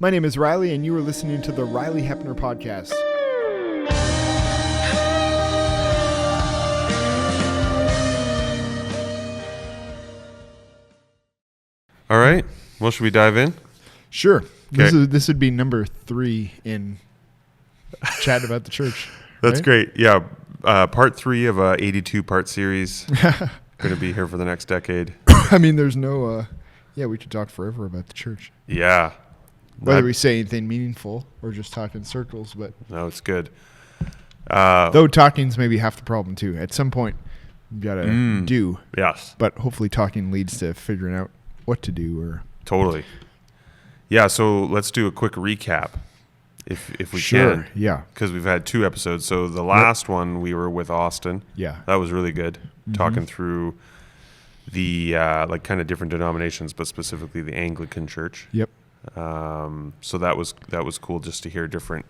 My name is Ryley, and you are listening to the Ryley Heppner podcast. All right. Well, should we dive in? Sure. Okay. This would be number 3 in chatting about the church. That's right? great. Yeah. Part 3 of a 82-part series. Going to be here for the next decade. I mean, there's no... we could talk forever about the church. Yeah. Whether we say anything meaningful or just talk in circles, but... No, it's good. Though talking's maybe half the problem, too. At some point, you got to do. Yes. But hopefully talking leads to figuring out what to do or... Totally. Yeah, so let's do a quick recap if we can. Yeah. Because we've had 2 episodes. So the last one, we were with Austin. Yeah. That was really good. Talking through the kind of different denominations, but specifically the Anglican Church. Yep. So that was cool just to hear different.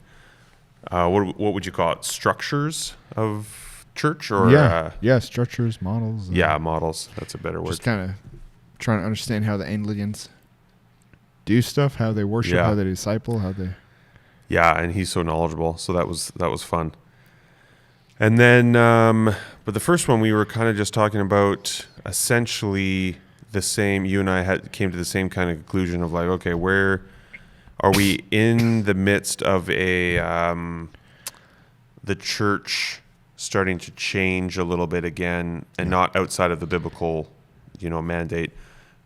What would you call it? Structures of church or structures, models. Models. That's a better word. Just kind of trying to understand how the Anglicans do stuff, how they worship, how they disciple, how they. Yeah, and he's so knowledgeable. So that was fun. And then, but the first one we were kind of just talking about essentially the same. You and I came to the same kind of conclusion of like, okay, where are we in the midst of the church starting to change a little bit again, and not outside of the biblical, mandate,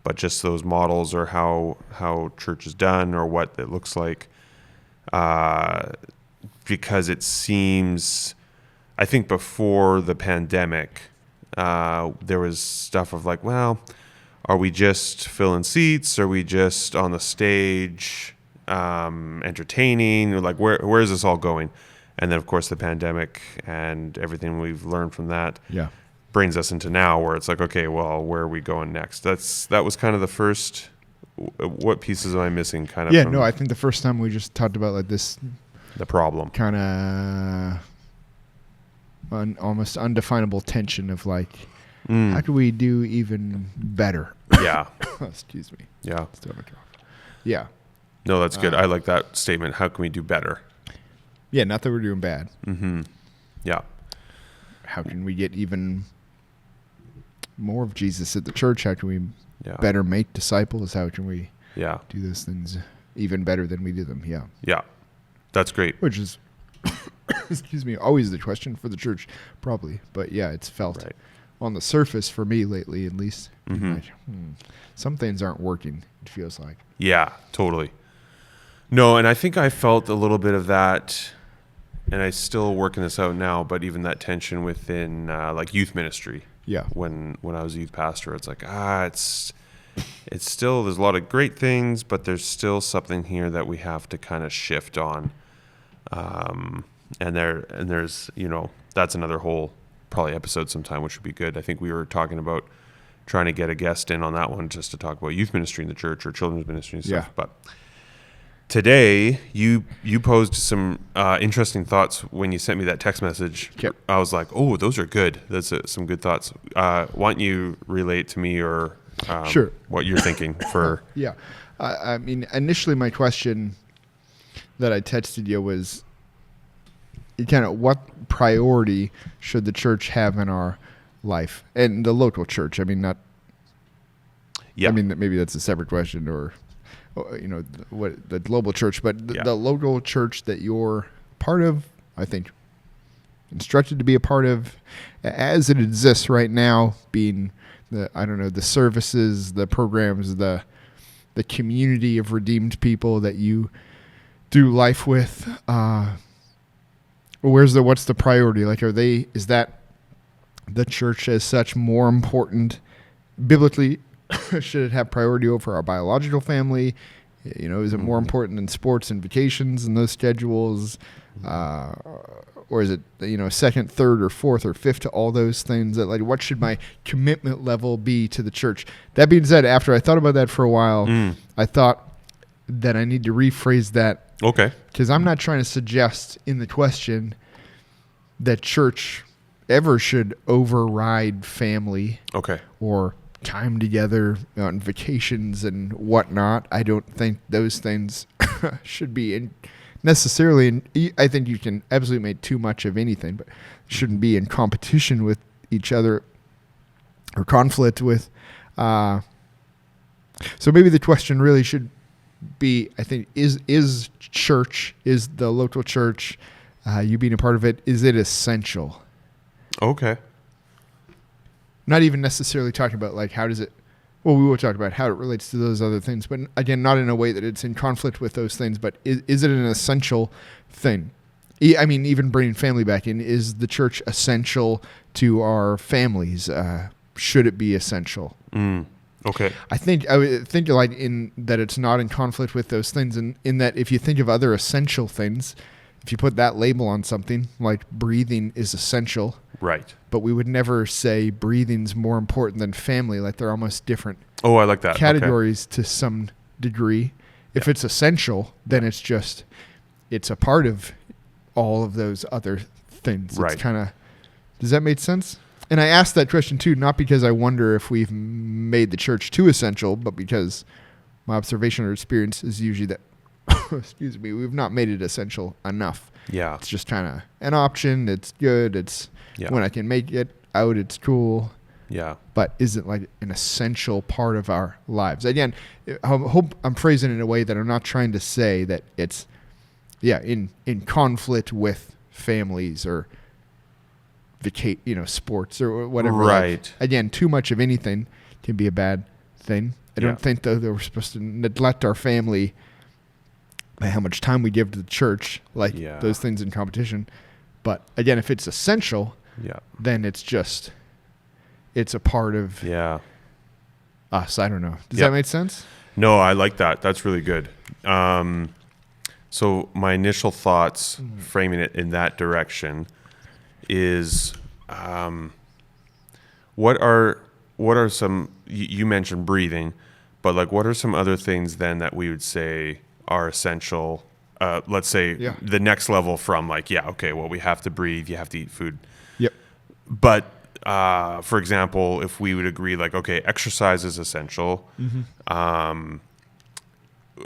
but just those models or how church is done or what it looks like, because it seems, I think before the pandemic, there was stuff of like, well, are we just filling seats? Are we just on the stage entertaining? Or like, where is this all going? And then, of course, the pandemic and everything we've learned from that brings us into now where it's like, okay, well, where are we going next? That was kind of the first. What pieces am I missing? Kind of. Yeah, no, I think the first time we just talked about like this. The problem. Kind of almost undefinable tension of like, how can we do even better? Yeah. Excuse me. Yeah. Yeah. No, that's good. I like that statement. How can we do better? Yeah, not that we're doing bad. Mm-hmm. Yeah. How can we get even more of Jesus at the church? How can we better make disciples? How can we do those things even better than we do them? Yeah. Yeah. That's great. Which is, excuse me, always the question for the church, probably. But yeah, it's felt on the surface for me lately, at least. Like, some things aren't working, it feels like. Yeah, totally. No, and I think I felt a little bit of that, and I still working this out now, but even that tension within like youth ministry. Yeah. When I was a youth pastor, it's like, it's still, there's a lot of great things, but there's still something here that we have to kind of shift on. And there's, that's another whole probably episode sometime, which would be good. I think we were talking about trying to get a guest in on that one just to talk about youth ministry in the church or children's ministry and stuff. Yeah. But today you posed some interesting thoughts when you sent me that text message. Yep. I was like, oh, those are good. That's some good thoughts. Why don't you relate to me or sure. what you're thinking for... Yeah. I mean, initially my question that I texted you was kind of what priority should the church have in our life? And the local church, I mean, not... Yeah. I mean, maybe that's a separate question or... what the global church, but the local church that you're part of, I think, instructed to be a part of, as it exists right now, being the services, the programs, the community of redeemed people that you do life with. What's the priority? Like, is that the church as such more important biblically? Should it have priority over our biological family? Is it more important than sports and vacations and those schedules? Or is it, second, third, or fourth, or fifth to all those things? That like, what should my commitment level be to the church? That being said, after I thought about that for a while, I thought that I need to rephrase that. Okay. Because I'm not trying to suggest in the question that church ever should override family. Okay. Or time together on vacations and whatnot. I don't think those things should be necessarily I think you can absolutely make too much of anything, but shouldn't be in competition with each other or conflict with. So maybe the question really should be, I think, is church, is the local church, you being a part of it, is it essential? Okay. Not even necessarily talking about like how does it, well, we will talk about how it relates to those other things, but again, not in a way that it's in conflict with those things, but is it an essential thing? I mean, even bringing family back in, is the church essential to our families? Should it be essential? Okay. I would think like in that it's not in conflict with those things, and in that if you think of other essential things, if you put that label on something like breathing is essential, Right. but we would never say breathing's more important than family. Like they're almost different Oh, I like that. categories to some degree. If it's essential, then it's a part of all of those other things. Right. It's kind of, does that make sense? And I asked that question too, not because I wonder if we've made the church too essential, but because my observation or experience is usually that, excuse me, we've not made it essential enough. Yeah. It's just kind of an option. It's good. It's when I can make it out, it's cool. Yeah. But isn't like an essential part of our lives. Again, I hope I'm phrasing it in a way that I'm not trying to say that it's, in conflict with families or sports or whatever. Right. Like, again, too much of anything can be a bad thing. I don't think though that we're supposed to neglect our family by how much time we give to the church, like those things in competition. But again, if it's essential, then it's a part of us. I don't know. Does that make sense? No, I like that. That's really good. So my initial thoughts, framing it in that direction, is what are some, you mentioned breathing, but like what are some other things then that we would say are essential? Let's say the next level from like, we have to breathe, you have to eat food. Yep. But for example, if we would agree like, okay, exercise is essential.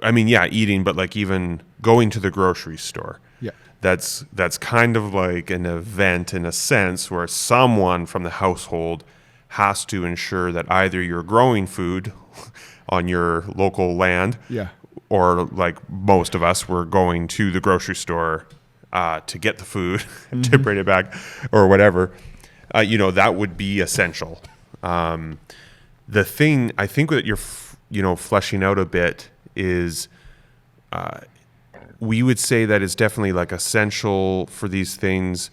I mean, eating, but like even going to the grocery store. Yeah. That's kind of like an event in a sense where someone from the household has to ensure that either you're growing food on your local land, or like most of us, we're going to the grocery store to get the food, to bring it back, or whatever. That would be essential. The thing I think that you're fleshing out a bit is we would say that it's definitely like essential for these things,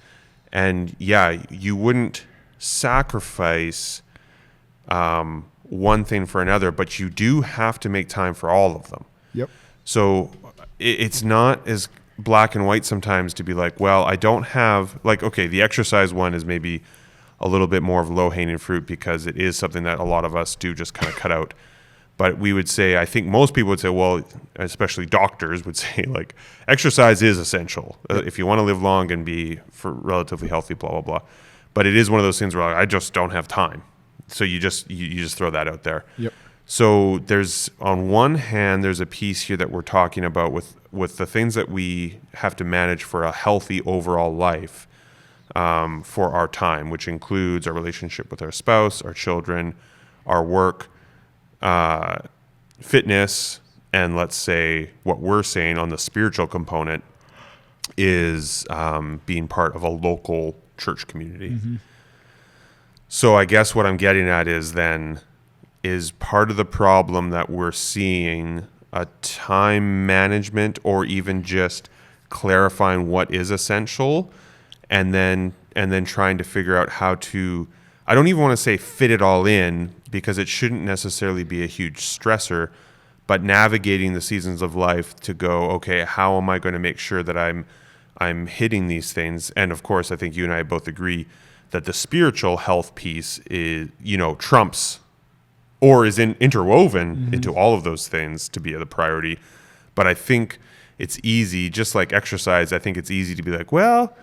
and you wouldn't sacrifice one thing for another, but you do have to make time for all of them. Yep. So it's not as black and white sometimes to be like, well, I don't have like, okay, the exercise one is maybe a little bit more of low-hanging fruit because it is something that a lot of us do just kind of cut out. But we would say, I think most people would say, well, especially doctors would say, like, exercise is essential if you want to live long and be relatively healthy, blah, blah, blah. But it is one of those things where I just don't have time. So you just throw that out there. Yep. So there's, on one hand, there's a piece here that we're talking about with the things that we have to manage for a healthy overall life for our time, which includes our relationship with our spouse, our children, our work, fitness, and let's say what we're saying on the spiritual component is being part of a local church community. So I guess what I'm getting at is part of the problem that we're seeing a time management or even just clarifying what is essential and then trying to figure out how to, I don't even want to say fit it all in because it shouldn't necessarily be a huge stressor, but navigating the seasons of life to go, okay, how am I going to make sure that I'm hitting these things? And of course, I think you and I both agree that the spiritual health piece is, trumps or is interwoven into all of those things to be the priority. But I think it's easy, just like exercise, I think it's easy to be like, well,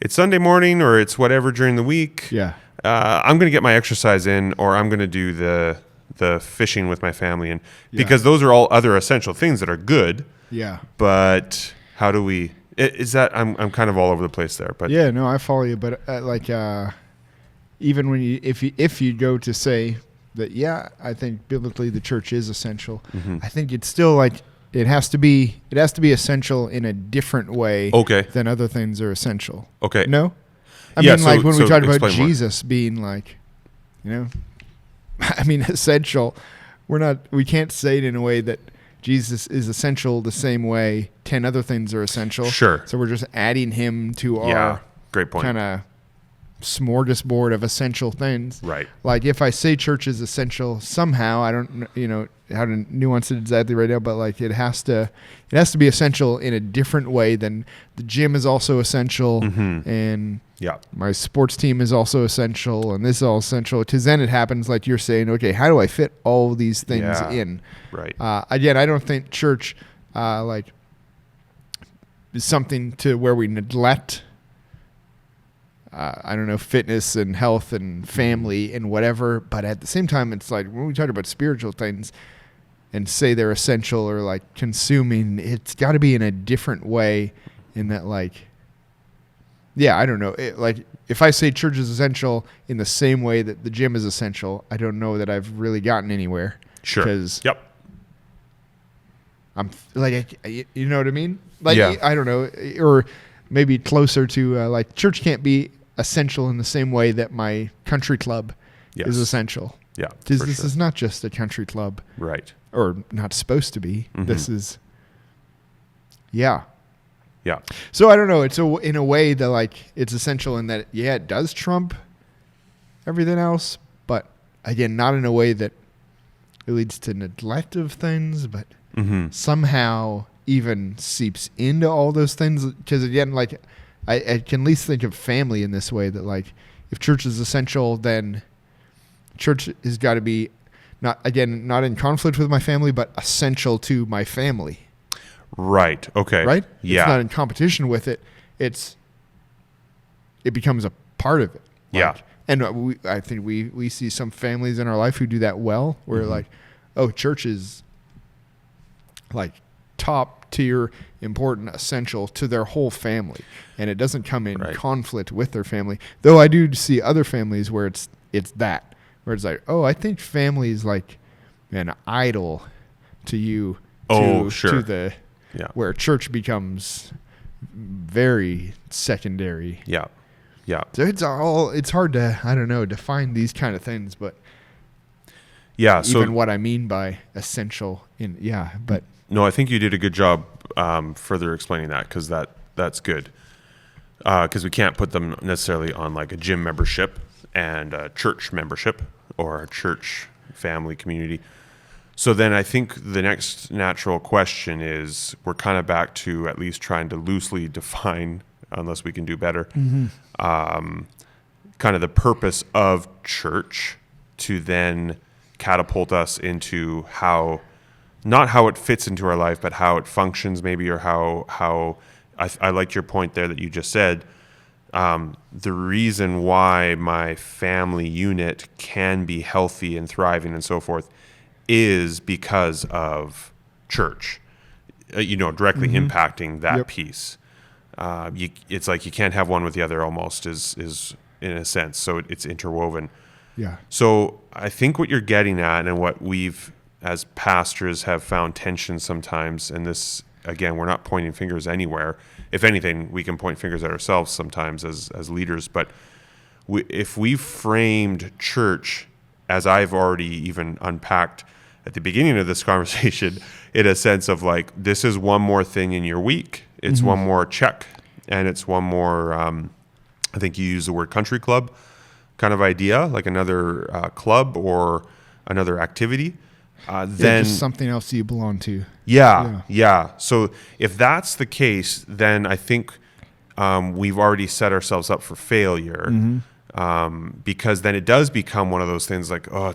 it's Sunday morning or it's whatever during the week. Yeah. I'm going to get my exercise in, or I'm going to do the fishing with my family, and because those are all other essential things that are good. Yeah. But how do we? Is that I'm kind of all over the place there, but Yeah, no, I follow you. But even when if you go to say that, yeah, I think biblically the church is essential. Mhm. I think it's still like it has to be essential in a different way Okay. than other things are essential. Okay. No, I Yeah, mean, like when we so talked about explain more. Jesus being like, I mean, essential. We can't say it in a way that Jesus is essential the same way 10 other things are essential. Sure. So we're just adding him to Yeah. our Great point. kind of smorgasbord of essential things. Right. Like if I say church is essential somehow, I don't how to nuance it exactly right now, but like it has to be essential in a different way than the gym is also essential and Yeah. my sports team is also essential and this is all essential. Because then it happens like you're saying, okay, how do I fit all these things Yeah. in? Right. Again, I don't think church like is something to where we neglect fitness and health and family and whatever. But at the same time, it's like when we talk about spiritual things and say they're essential or like consuming, it's got to be in a different way in that like, yeah, I don't know. Like if I say church is essential in the same way that the gym is essential, I don't know that I've really gotten anywhere. Sure. Because Yep. I'm like, you know what I mean? Like, Yeah. I don't know, or maybe closer to like church can't be essential in the same way that my country club Yes. is essential. Yeah. Because for this sure. is not just a country club, Right. or not supposed to be. Mhm. This is, yeah. Yeah. So I don't know. It's in a way that like it's essential in that it does trump everything else, but again, not in a way that it leads to neglect of things, but Mm-hmm. somehow even seeps into all those things. Because again, like I can at least think of family in this way that like if church is essential, then church has got to be not in conflict with my family, but essential to my family. Right. Okay. Right? Yeah. It's not in competition with it. It becomes a part of it. Yeah. And I think we see some families in our life who do that well, where Mhm. like, oh, church is like top tier, important, essential to their whole family, and it doesn't come in Right. conflict with their family. Though I do see other families where it's that, where it's like, oh, I think family is like an idol to you. Oh, sure. To the Yeah. where church becomes very secondary. Yeah. Yeah. So it's hard to, I don't know, define these kind of things, but Yeah. So even what I mean by essential but no, I think you did a good job further explaining that because that's good. Because we can't put them necessarily on like a gym membership and a church membership or a church family community. So then I think the next natural question is we're kind of back to at least trying to loosely define, unless we can do better, kind of the purpose of church to then catapult us into not how it fits into our life, but how it functions maybe, or how I liked your point there that you just said. The reason why my family unit can be healthy and thriving and so forth is because of church, directly impacting that Yep. piece. It's like you can't have one with the other almost is in a sense. So it's interwoven. yeah. So I think what you're getting at and what we've as pastors have found tension sometimes, and this, again, we're not pointing fingers anywhere. If anything, we can point fingers at ourselves sometimes as leaders. But if we framed church, as I've already even unpacked at the beginning of this conversation, in a sense of like, this is one more thing in your week. It's one more check. And it's one more, I think you use the word country club kind of idea, like another club or another activity. Then just something else you belong to. Yeah. So if that's the case, then I think we've already set ourselves up for failure, because then it does become one of those things like, oh,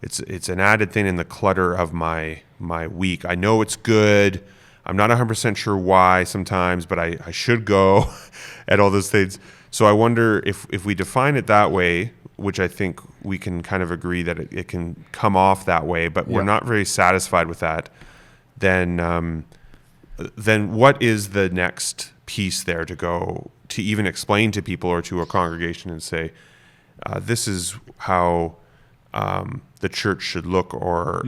it's an added thing in the clutter of my week. I know it's good. I'm not 100% sure why sometimes, but I should go at all those things. So I wonder if we define it that way, which I think we can kind of agree that it can come off that way, but we're not very satisfied with that, then then what is the next piece there to go to even explain to people or to a congregation and say, this is how the church should look, or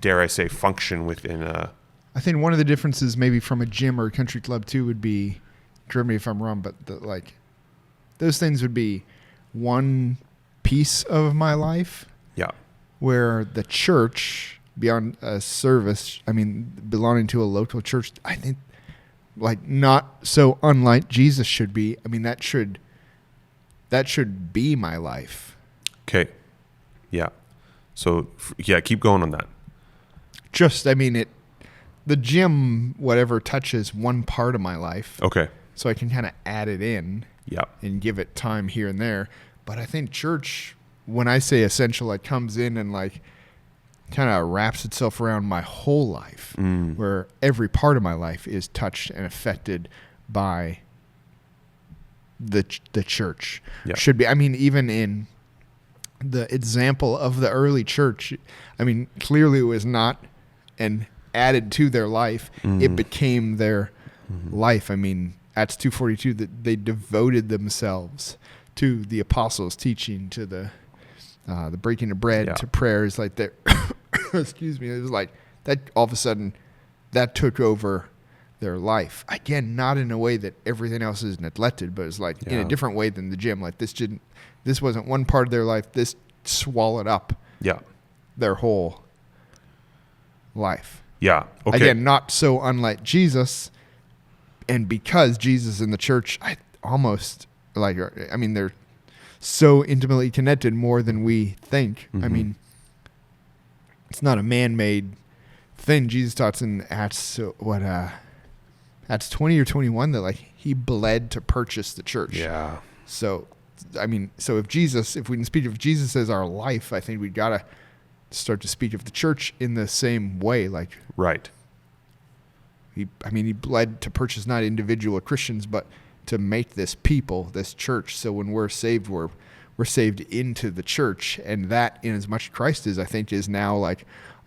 dare I say, function within a... I think one of the differences maybe from a gym or a country club too would be, correct me if I'm wrong, but those things would be one piece of my life. Yeah. Where the church, beyond a service, I mean, belonging to a local church, I think, not so unlike Jesus should be. I mean, that should be my life. Okay. Yeah. So, keep going on that. The gym, whatever, touches one part of my life. Okay. So I can kind of add it in. Yeah. And give it time here and there. But I think church, when I say essential, it comes in and kind of wraps itself around my whole life, where every part of my life is touched and affected by the church. Yeah. Should be. I mean, even in the example of the early church, I mean, clearly it was not an added to their life. It became their life. I mean, Acts 2:42, that they devoted themselves to the apostles' teaching, to the breaking of bread, to prayers, like that. Excuse me. It was like that. All of a sudden, that took over their life. Again, not in a way that everything else is neglected, but it's in a different way than the gym. Like this wasn't one part of their life. This swallowed up their whole life. Yeah. Okay. Again, not so unlike Jesus. And because Jesus and the church, they're so intimately connected, more than we think. I mean, it's not a man-made thing. Jesus taught in Acts 20 or 21 that he bled to purchase the church. Yeah. So, if we can speak of Jesus as our life, I think we gotta start to speak of the church in the same way. Right. He bled to purchase not individual Christians, but to make this people, this church. So when we're saved, we're saved into the church, and that, in as much Christ is, I think, is now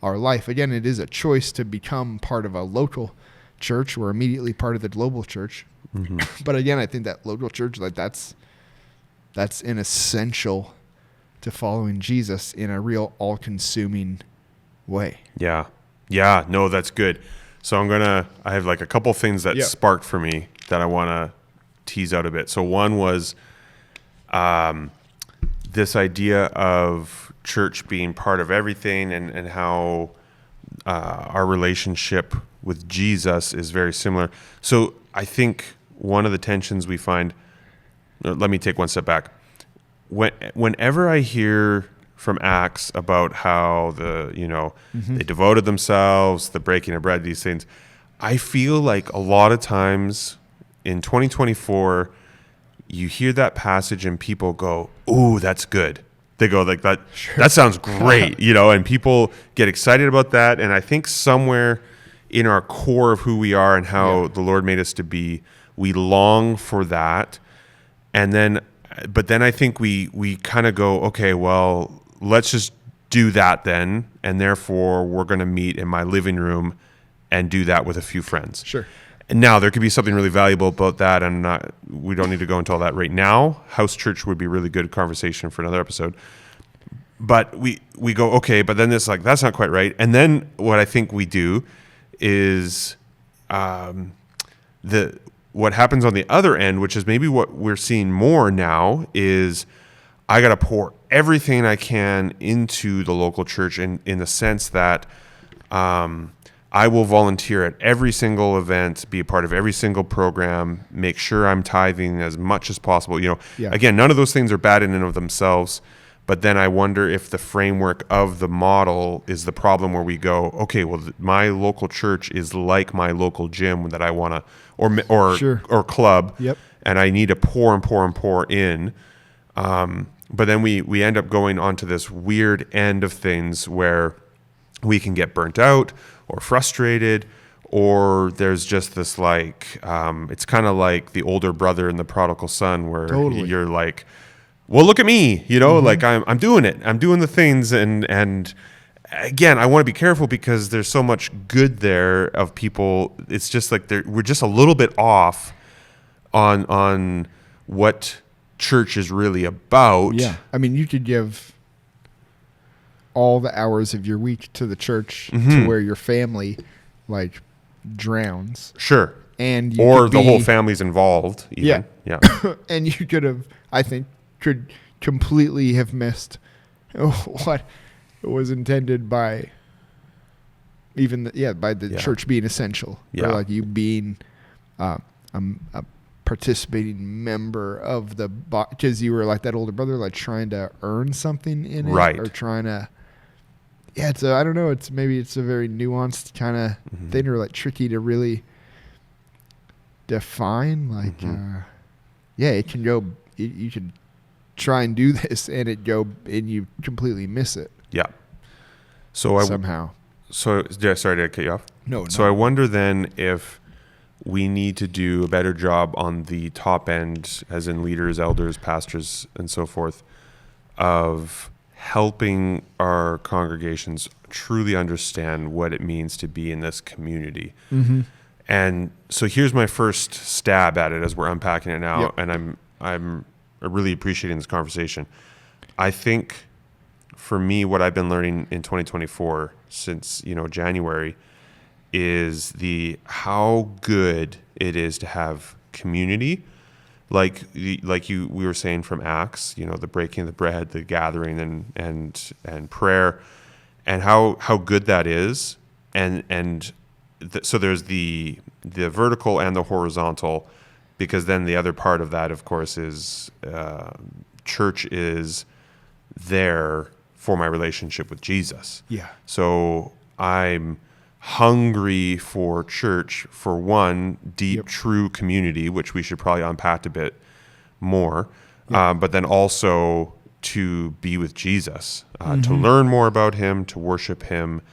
our life. Again, it is a choice to become part of a local church. We're immediately part of the global church. But again, I think that local church, that's an essential to following Jesus in a real all-consuming way. Yeah. Yeah. No, that's good. So I have a couple things that sparked for me that I want to tease out a bit. So one was this idea of church being part of everything, and how our relationship with Jesus is very similar. So I think one of the tensions we find, let me take one step back. Whenever I hear from Acts about how they devoted themselves, the breaking of bread, these things, I feel like a lot of times in 2024, you hear that passage and people go, "Ooh, that's good." They go like that. Sure. That sounds great, and people get excited about that. And I think somewhere in our core of who we are and how the Lord made us to be, we long for that. But then I think we kind of go, okay, well, let's just do that then, and therefore we're going to meet in my living room and do that with a few friends. Sure. And now there could be something really valuable about that, and we don't need to go into all that right now. House church would be really good conversation for another episode. But we go, okay, but then it's that's not quite right. And then what I think we do is what happens on the other end, which is maybe what we're seeing more now, is I got to pour everything I can into the local church in the sense that I will volunteer at every single event, be a part of every single program, make sure I'm tithing as much as possible. Again, none of those things are bad in and of themselves, but then I wonder if the framework of the model is the problem, where we go, okay, well, my local church is like my local gym that I want to, or club, and I need to pour and pour and pour in. But then we end up going onto this weird end of things where we can get burnt out or frustrated, or there's just this it's kind of like the older brother and the prodigal son, where you're like, well, look at me, I'm doing it. I'm doing the things, and again, I want to be careful because there's so much good there of people. It's just like we're just a little bit off on what church is really about. Yeah. I mean, you could give all the hours of your week to the church to where your family like drowns. Sure. And you or could the whole be- family's involved. Even. Yeah. Yeah. And you could have, I think, could completely have missed what was intended by even by the church being essential. Yeah. Or like you being a participating member of the because you were like that older brother, like trying to earn something in it, Right. or trying to. Yeah, it's I don't know. It's a very nuanced kind of thing, or like tricky to really define. Like, it can go. You can try and do this, and you completely miss it. Yeah. So somehow. Sorry, did I cut you off? No. So I wonder then if we need to do a better job on the top end, as in leaders, elders, pastors, and so forth, of helping our congregations truly understand what it means to be in this community. Mm-hmm. And so here's my first stab at it as we're unpacking it now, Yep. and I'm really appreciating this conversation. I think for me, what I've been learning in 2024 since January is how good it is to have community, like we were saying from Acts, the breaking of the bread, the gathering, and prayer, and how good that is, so there's the vertical and the horizontal, because then the other part of that, of course, is church is there for my relationship with Jesus. Yeah. So I'm hungry for church, for one, deep, true community, which we should probably unpack a bit more, but then also to be with Jesus, to learn more about him, to worship him,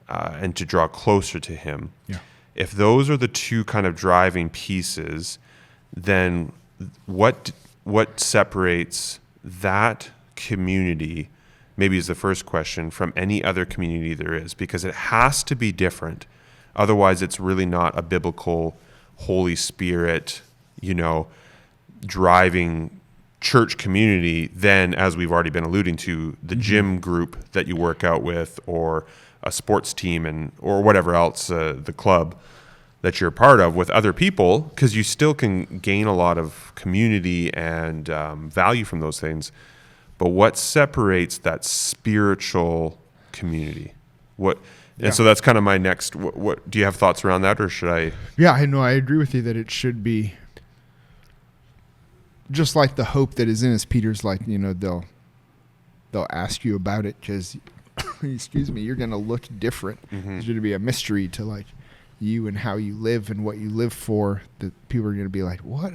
and to draw closer to him. Yeah. If those are the two kind of driving pieces, then what separates that community, maybe is the first question, from any other community there is? Because it has to be different. Otherwise, it's really not a biblical Holy Spirit, driving church community. Then, as we've already been alluding to, the gym group that you work out with, or a sports team, or whatever else, the club that you're a part of with other people, because you still can gain a lot of community and value from those things. But what separates that spiritual community? And so that's kind of my next. What do you have thoughts around that, or should I? Yeah, I know. I agree with you that it should be just like the hope that is in us. Peter's like, they'll ask you about it because, excuse me, you're going to look different. There's going to be a mystery to like you and how you live and what you live for. That people are going to be like, what?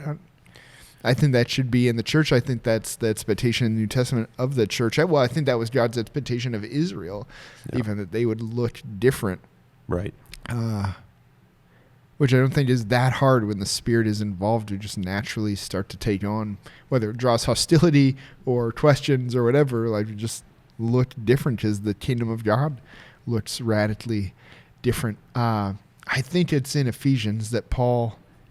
I think that should be in the church. I think that's the expectation in the New Testament of the church. Well, I think that was God's expectation of Israel, even that they would look different. Right. Which I don't think is that hard when the Spirit is involved to just naturally start to take on, whether it draws hostility or questions or whatever, like you just look different because the kingdom of God looks radically different. I think it's in Ephesians that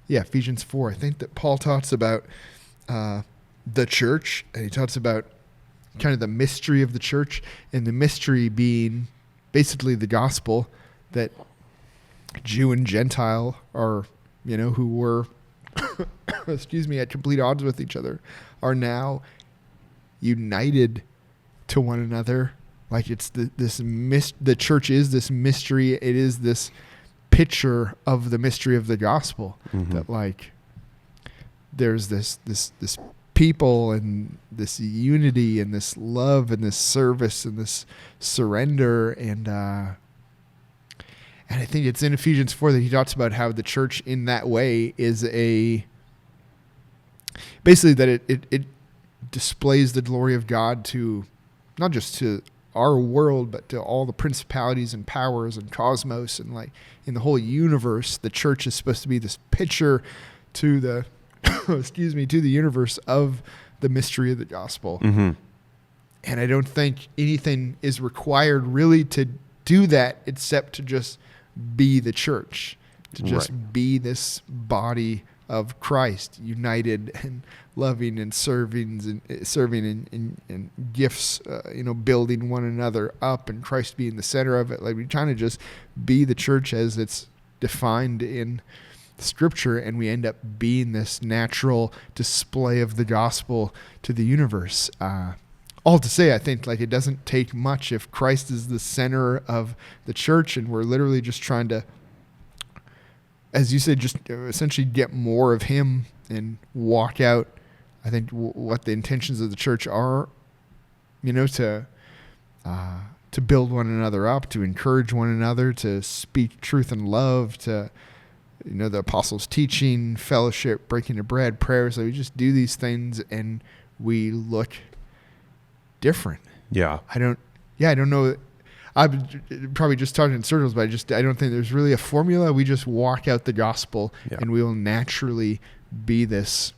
Ephesians 4. I think that Paul talks about the church, and he talks about kind of the mystery of the church, and the mystery being basically the gospel that Jew and Gentile are, who were, excuse me, at complete odds with each other, are now united to one another. Like it's the church is this mystery. It is this picture of the mystery of the gospel, that like there's this people and this unity and this love and this service and this surrender, and I think it's in Ephesians 4 that he talks about how the church in that way is basically that it displays the glory of God to not just to our world, but to all the principalities and powers and cosmos, and like in the whole universe. The church is supposed to be this picture to the to the universe of the mystery of the gospel. And I don't think anything is required really to do that except to just be the church, to just be this body of Christ, united and loving and serving and gifts, building one another up, and Christ being the center of it. Like, we're trying to just be the church as it's defined in Scripture, and we end up being this natural display of the gospel to the universe. All to say, I think, like, it doesn't take much if Christ is the center of the church, and we're literally just trying to, as you said, just essentially get more of him and walk out, I think, what the intentions of the church are, to build one another up, to encourage one another, to speak truth and love, to, the apostles' teaching, fellowship, breaking of bread, prayers. So we just do these things and we look different. Yeah. I don't know. I'm probably just talking in circles, but I don't think there's really a formula. We just walk out the gospel, and we will naturally be this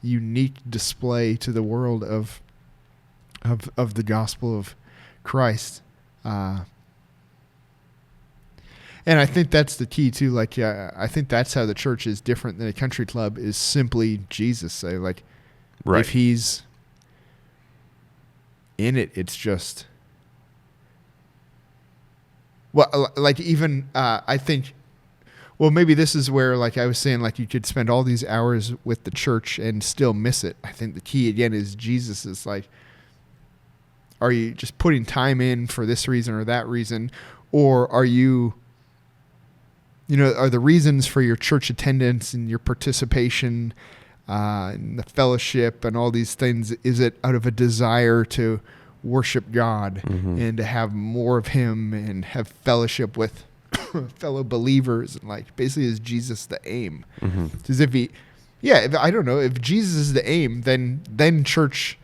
unique display to the world of the gospel of Christ. And I think that's the key too. Like, I think that's how the church is different than a country club, is simply Jesus. So, like, if he's in it, it's just, well, like, even I think, well, maybe this is where, like I was saying, like, you could spend all these hours with the church and still miss it. I think the key again is Jesus. Is like, are you just putting time in for this reason or that reason, or are you, are the reasons for your church attendance and your participation and the fellowship and all these things, is it out of a desire to worship God and to have more of him and have fellowship with fellow believers, and, like, basically, is Jesus the aim? Because if Jesus is the aim, then church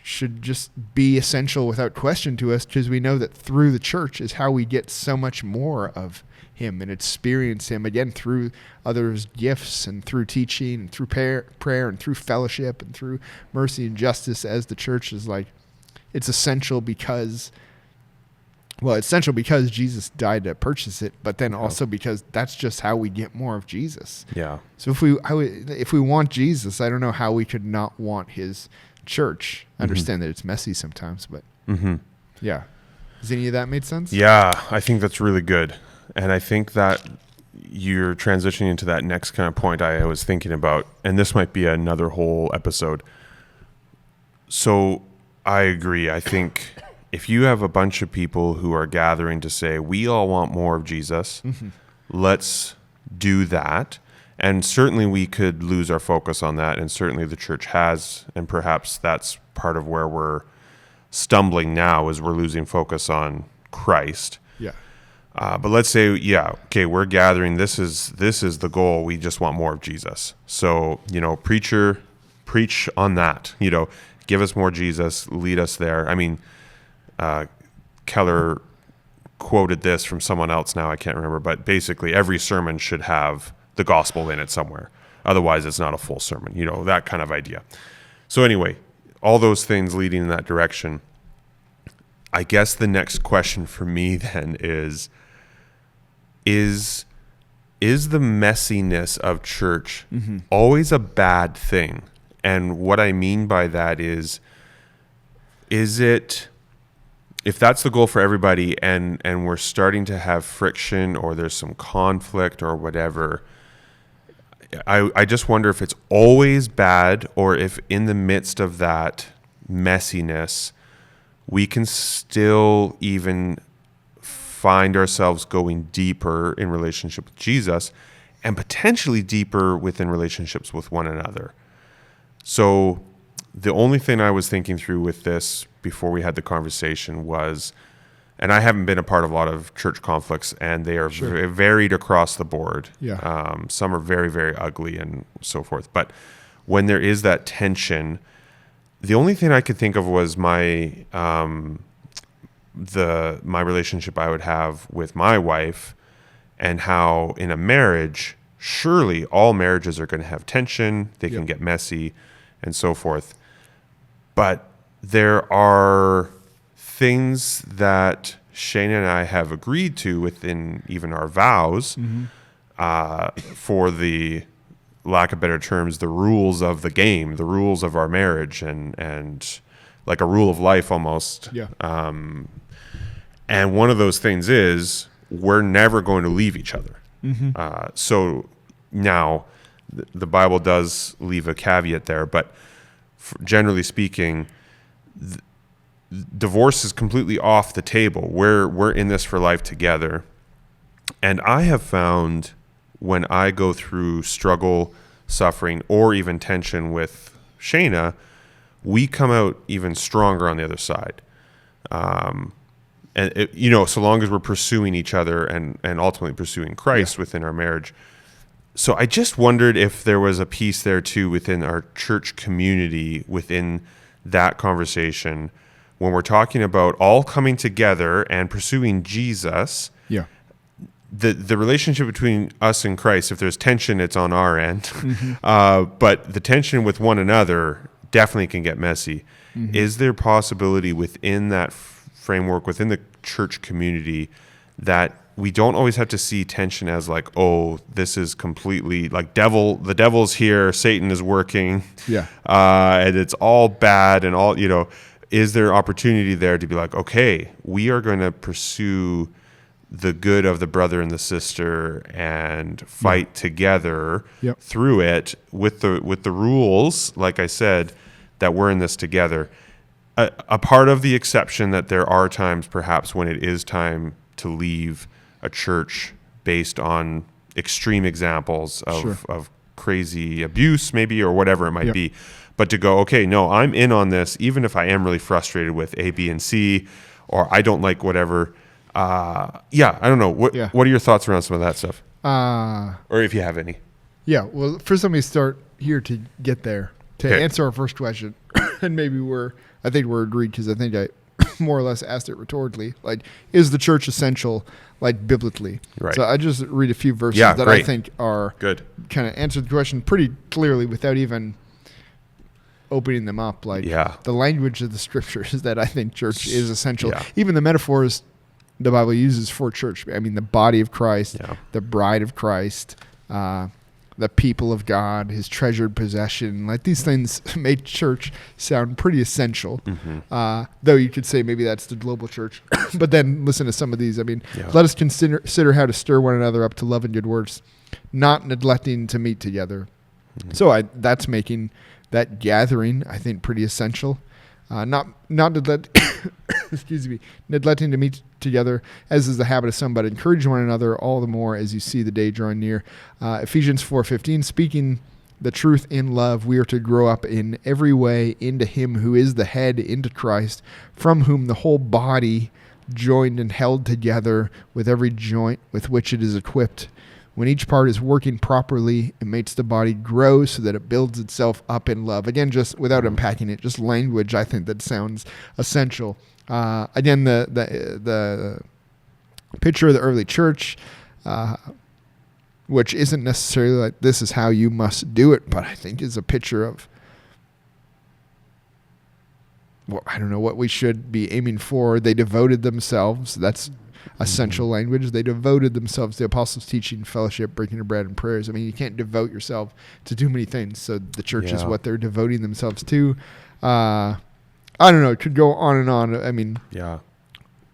should just be essential without question to us, because we know that through the church is how we get so much more of him and experience him again through others' gifts and through teaching and through prayer and through fellowship and through mercy and justice, as the church is, like, it's essential because Jesus died to purchase it, but then also because that's just how we get more of Jesus. Yeah. So if we want Jesus, I don't know how we could not want his church. I understand that it's messy sometimes, but yeah. Does any of that make sense? Yeah, I think that's really good. And I think that you're transitioning into that next kind of point I was thinking about, and this might be another whole episode. So I agree. I think if you have a bunch of people who are gathering to say, we all want more of Jesus, let's do that. And certainly we could lose our focus on that, and certainly the church has, and perhaps that's part of where we're stumbling now, is we're losing focus on Christ. Yeah. But let's say, we're gathering. This is the goal. We just want more of Jesus. So, preacher, preach on that. Give us more Jesus. Lead us there. I mean, Keller quoted this from someone else now. I can't remember. But basically, every sermon should have the gospel in it somewhere. Otherwise, it's not a full sermon. That kind of idea. So anyway, all those things leading in that direction. I guess the next question for me then is the messiness of church always a bad thing? And what I mean by that is it, if that's the goal for everybody, and we're starting to have friction, or there's some conflict or whatever, I just wonder if it's always bad, or if in the midst of that messiness, we can still even find ourselves going deeper in relationship with Jesus, and potentially deeper within relationships with one another. So the only thing I was thinking through with this before we had the conversation was, and I haven't been a part of a lot of church conflicts, and they are varied across the board. Yeah. Some are very, very ugly and so forth. But when there is that tension, the only thing I could think of was my relationship I would have with my wife, and how in a marriage, surely all marriages are going to have tension. They can get messy and so forth. But there are things that Shane and I have agreed to within even our vows, for the lack of better terms, the rules of the game, the rules of our marriage, and like a rule of life almost. Yeah. And one of those things is we're never going to leave each other. So now the Bible does leave a caveat there, but generally speaking, divorce is completely off the table. We're in this for life together. And I have found when I go through struggle, suffering, or even tension with Shayna, we come out even stronger on the other side. And so long as we're pursuing each other and ultimately pursuing Christ within our marriage. So I just wondered if there was a piece there too within our church community, within that conversation, when we're talking about all coming together and pursuing Jesus. Yeah. The relationship between us and Christ, if there's tension, it's on our end. But the tension with one another definitely can get messy. Is there possibility within that framework, within the church community, that we don't always have to see tension as like, oh, this is completely like the devil's here, Satan is working, and it's all bad and all, is there opportunity there to be like, okay, we are going to pursue the good of the brother and the sister and fight together through it with the rules, like I said, that we're in this together. A part of the exception that there are times perhaps when it is time to leave a church based on extreme examples of crazy abuse maybe, or whatever it might be. But to go, okay, no, I'm in on this, even if I am really frustrated with A, B, and C, or I don't like whatever. I don't know. What are your thoughts around some of that stuff? Or if you have any. Yeah, well, first let me start here to get there, to answer our first question. And maybe I think we're agreed, because I think I more or less asked it rhetorically. Like, is the church essential, like, biblically? Right. So I just read a few verses that I think are good, kind of answer the question pretty clearly without even opening them up. Like, the language of the scriptures that I think church is essential. Yeah. Even the metaphors the Bible uses for church. I mean, the body of Christ, the bride of Christ, the people of God, his treasured possession. Like, these things make church sound pretty essential. Though you could say maybe that's the global church. But then listen to some of these. I mean, let us consider how to stir one another up to love and good works, not neglecting to meet together. So that's making that gathering, I think, pretty essential. Not neglecting to meet together, as is the habit of some, but encourage one another all the more as you see the day drawing near. Ephesians 4:15, speaking the truth in love, we are to grow up in every way into him who is the head, into Christ, from whom the whole body, joined and held together with every joint with which it is equipped, when each part is working properly, it makes the body grow so that it builds itself up in love. Again, just without unpacking it, just language, I think that sounds essential. Again, the picture of the early church, which isn't necessarily like this is how you must do it, but I think is a picture of, well, I don't know, what we should be aiming for. They devoted themselves. That's essential language. They devoted themselves to the apostles' teaching, fellowship, breaking of bread, and prayers. I mean, you can't devote yourself to too many things. So the church is what they're devoting themselves to. I don't know. It could go on and on. I mean,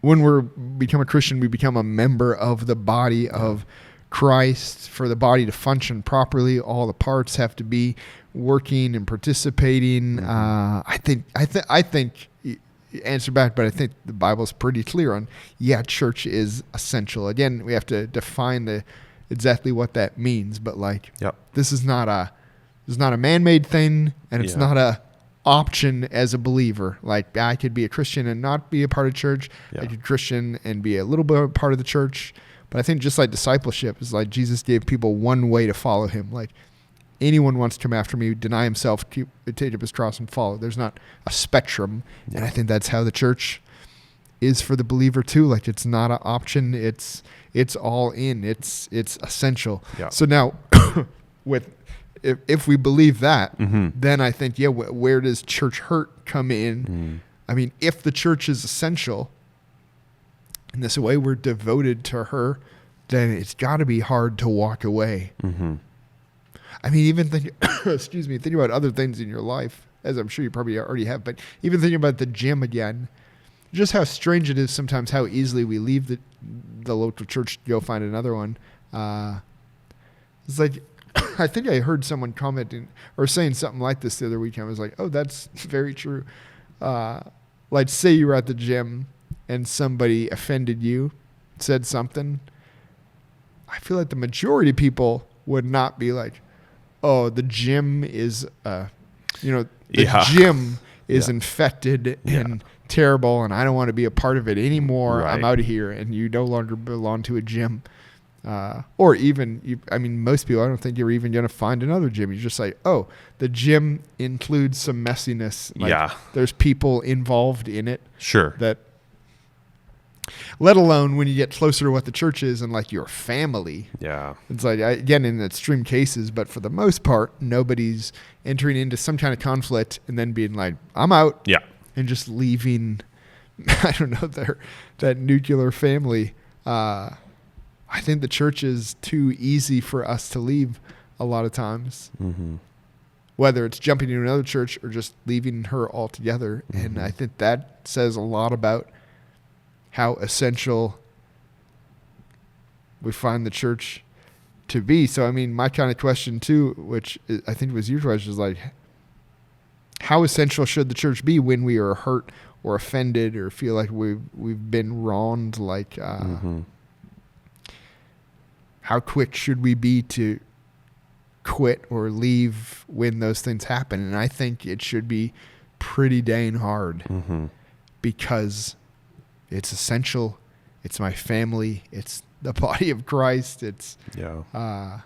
when we become a Christian, we become a member of the body of Christ. For the body to function properly, all the parts have to be working and participating. I think answer back, but I think the Bible's pretty clear on, church is essential. Again, we have to define exactly what that means, but like, this is not a man-made thing, and it's not a option as a believer. Like, I could be a Christian and not be a part of church. I could Christian and be a little bit of a part of the church. But I think just like discipleship is like Jesus gave people one way to follow him. Like, anyone wants to come after me, deny himself, take up his cross and follow. There's not a spectrum. And I think that's how the church is for the believer too. Like, it's not an option. It's all in. It's essential. So now with if we believe that, Mm-hmm. then I think, yeah, where does church hurt come in? I mean, if the church is essential, in this way we're devoted to her, then it's got to be hard to walk away. Mm-hmm. I mean, even think about other things in your life, as I'm sure you probably already have, but even thinking about the gym again, just how strange it is sometimes how easily we leave the local church to go find another one. It's like, I think I heard someone commenting or saying something like this the other weekend. I was like, oh, that's very true. Like, say you were at the gym and somebody offended you, said something. I feel like the majority of people would not be like, oh, the gym is, the gym is infected and terrible, and I don't want to be a part of it anymore. Right. I'm out of here, and you no longer belong to a gym. Or even, most people, I don't think you're even going to find another gym. You're just like, oh, the gym includes some messiness. Like, there's people involved in it. Sure. That, let alone when you get closer to what the church is and like your family. Yeah. It's like, again, in extreme cases, but for the most part, nobody's entering into some kind of conflict and then being like, I'm out. Yeah. And just leaving, I don't know, that nuclear family. I think the church is too easy for us to leave a lot of times. Mm-hmm. Whether it's jumping into another church or just leaving her altogether. Mm-hmm. And I think that says a lot about how essential we find the church to be. So, I mean, my kind of question too, which I think was your question, is like, how essential should the church be when we are hurt or offended or feel like we've been wronged? Like, how quick should we be to quit or leave when those things happen? And I think it should be pretty dang hard because it's essential. It's my family. It's the body of Christ. It's I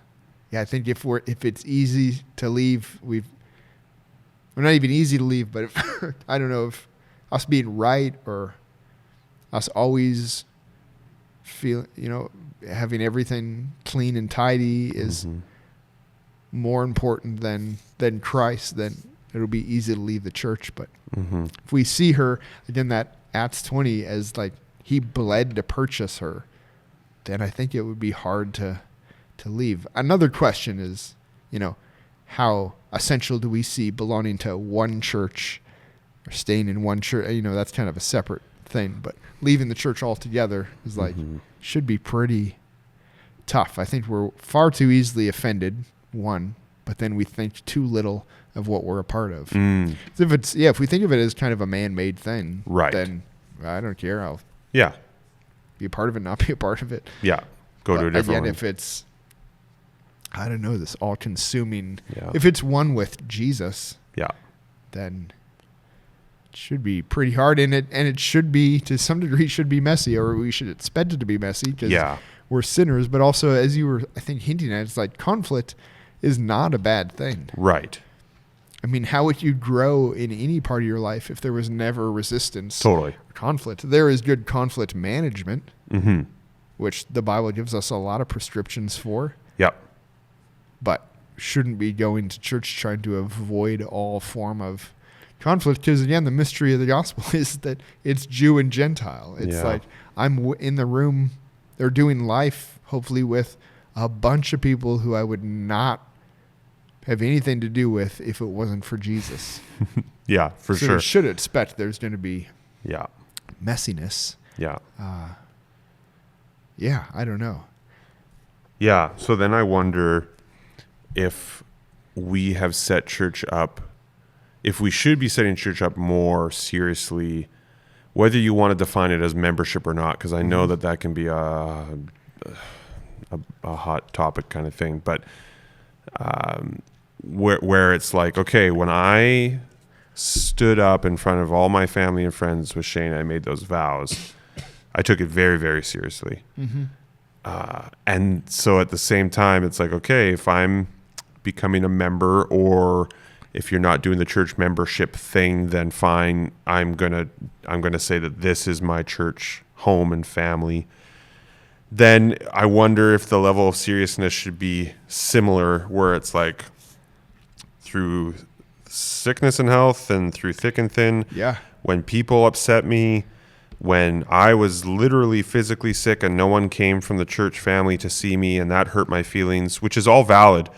think if it's easy to leave, we're not even easy to leave, but I don't know if us being right or us always having everything clean and tidy is more important than Christ, then it'll be easy to leave the church. But if we see her, again, that Acts 20 as like he bled to purchase her, then I think it would be hard to leave. Another question is, how essential do we see belonging to one church or staying in one church? That's kind of a separate thing, but leaving the church altogether is like, should be pretty tough. I think we're far too easily offended, but then we think too little of what we're a part of. So if we think of it as kind of a man-made thing, right, then I don't care. I'll be a part of it, not be a part of it. Yeah. Go to a different one. If it's, I don't know, this all-consuming, if it's one with Jesus, then it should be pretty hard, and it should be, to some degree, should be messy, or we should expect it to be messy because we're sinners. But also, as you were, I think, hinting at, it's like conflict is not a bad thing. Right. I mean, how would you grow in any part of your life if there was never resistance? Totally. Conflict. There is good conflict management, which the Bible gives us a lot of prescriptions for. Yep. But shouldn't be going to church trying to avoid all form of conflict, because, again, the mystery of the gospel is that it's Jew and Gentile. It's like I'm in the room, they're doing life, hopefully, with a bunch of people who I would not have anything to do with if it wasn't for Jesus. Yeah, for so sure. You should expect there's going to be messiness. Yeah. I don't know. Yeah, so then I wonder if we have set church up, if we should be setting church up more seriously, whether you want to define it as membership or not, because I know that can be a hot topic kind of thing, but where it's like, okay, when I stood up in front of all my family and friends with Shane, I made those vows, I took it very, very seriously. And so at the same time, it's like, okay, if I'm becoming a member, or if you're not doing the church membership thing, then fine, I'm gonna say that this is my church home and family. Then I wonder if the level of seriousness should be similar, where it's like, through sickness and health and through thick and thin. Yeah. When people upset me, when I was literally physically sick and no one came from the church family to see me, and that hurt my feelings, which is all valid.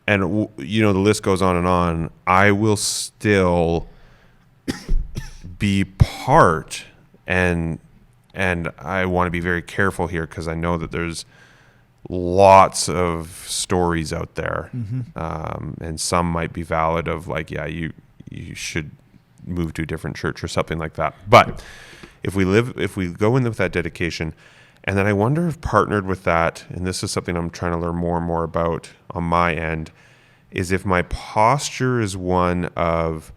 And, the list goes on and on. I will still be part, and I want to be very careful here because I know that there's lots of stories out there, and some might be valid of like, yeah, you should move to a different church or something like that. But if we go in with that dedication, and then I wonder if partnered with that, and this is something I'm trying to learn more and more about on my end, is if my posture is one of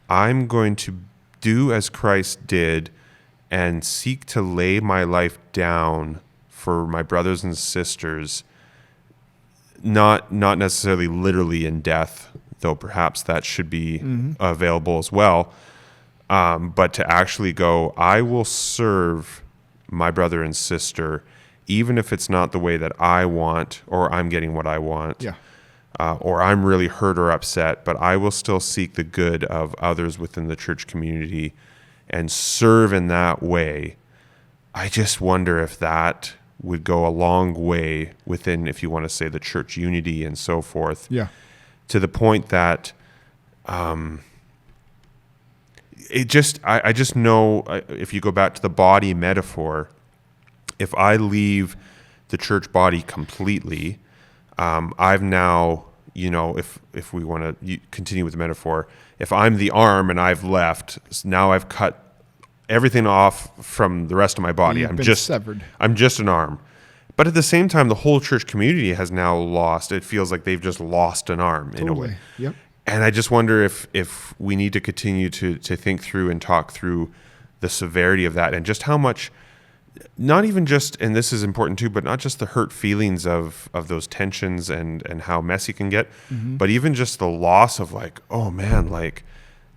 I'm going to do as Christ did and seek to lay my life down for my brothers and sisters, not necessarily literally in death, though perhaps that should be available as well, but to actually go, I will serve my brother and sister, even if it's not the way that I want, or I'm getting what I want, or I'm really hurt or upset, but I will still seek the good of others within the church community and serve in that way. I just wonder if that would go a long way within, if you want to say, the church unity and so forth. Yeah. To the point that I just know, if you go back to the body metaphor, if I leave the church body completely, I've now, if we want to continue with the metaphor, if I'm the arm and I've left, now I've cut everything off from the rest of my body. You've I'm been just severed. I'm just an arm. But at the same time, the whole church community has now lost. It feels like they've just lost an arm in a way. Yep. And I just wonder if we need to continue to think through and talk through the severity of that, and just how much, not even just, and this is important too, but not just the hurt feelings of those tensions and how messy it can get, but even just the loss of like, oh man, like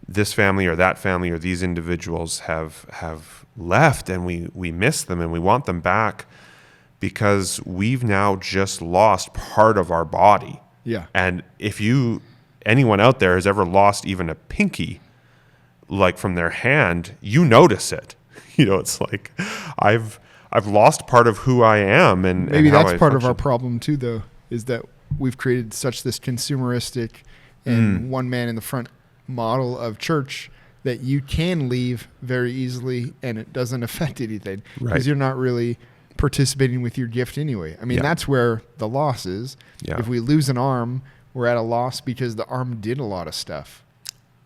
this family or that family or these individuals have left, and we miss them and we want them back, because we've now just lost part of our body. Yeah. And if anyone out there has ever lost even a pinky, like from their hand, you notice it. It's like I've lost part of who I am, and maybe and how that's I part of function. our problem too, though, is that we've created such this consumeristic and one man in the front model of church that you can leave very easily and it doesn't affect anything because Right. you're not really participating with your gift anyway. I mean, Yeah. that's where the loss is. Yeah. If we lose an arm, we're at a loss because the arm did a lot of stuff.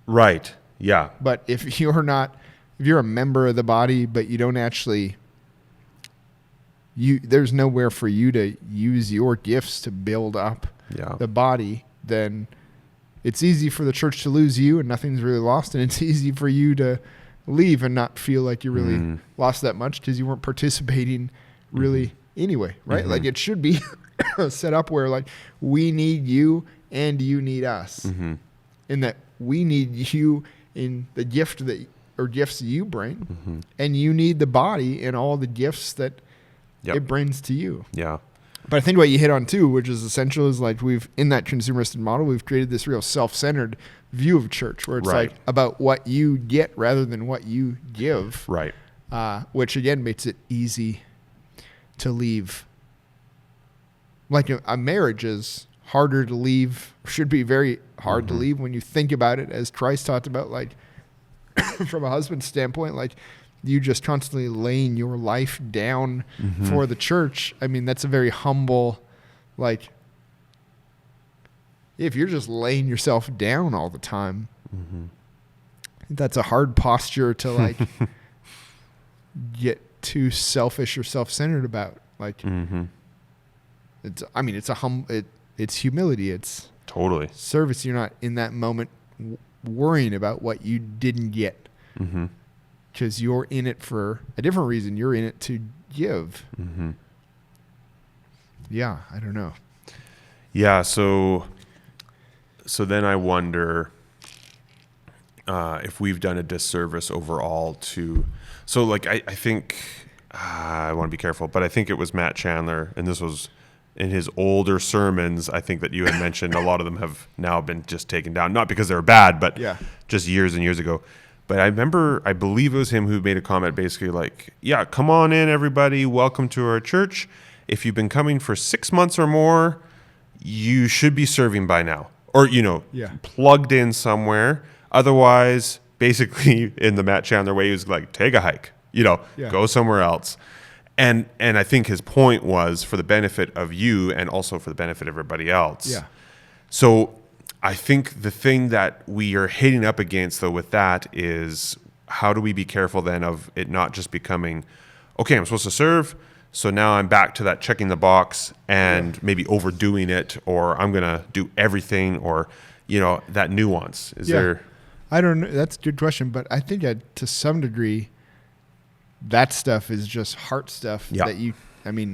Right. Yeah. But if you're a member of the body, but you don't actually, there's nowhere for you to use your gifts to build up Yeah. the body, then it's easy for the church to lose you and nothing's really lost. And it's easy for you to leave and not feel like you really lost that much because you weren't participating really anyway, right? Like it should be set up where like we need you and you need us, in that we need you in the gifts you bring, and you need the body in all the gifts that it brings to you. Yeah. But I think what you hit on too, which is essential, is like in that consumeristic model, we've created this real self-centered view of church where it's Right. like about what you get rather than what you give, Right. which again makes it easy to leave. Like a marriage is harder to leave, should be very hard to leave when you think about it, as Christ talked about, like from a husband's standpoint, like you just constantly laying your life down for the church. I mean, that's a very humble, like, if you're just laying yourself down all the time, that's a hard posture to like get too selfish or self-centered about. Like, it's humility. It's Totally. service. You're not in that moment worrying about what you didn't get, because you're in it for a different reason. You're in it to give. Yeah, I don't know. Yeah. So then I wonder if we've done a disservice overall to. So like I think I want to be careful, but I think it was Matt Chandler, and this was in his older sermons, I think that you had mentioned, a lot of them have now been just taken down, not because they were bad, but just years and years ago. But I believe it was him who made a comment basically like, yeah, come on in, everybody. Welcome to our church. If you've been coming for 6 months or more, you should be serving by now, or, plugged in somewhere. Otherwise, basically in the Matt Chandler way, he was like, take a hike, go somewhere else. And I think his point was for the benefit of you and also for the benefit of everybody else. Yeah. So I think the thing that we are hitting up against, though, with that is how do we be careful then of it not just becoming, okay, I'm supposed to serve, so now I'm back to that checking the box and maybe overdoing it, or I'm going to do everything, or, that nuance. Is there... I don't know. That's a good question, but I think to some degree, that stuff is just heart stuff that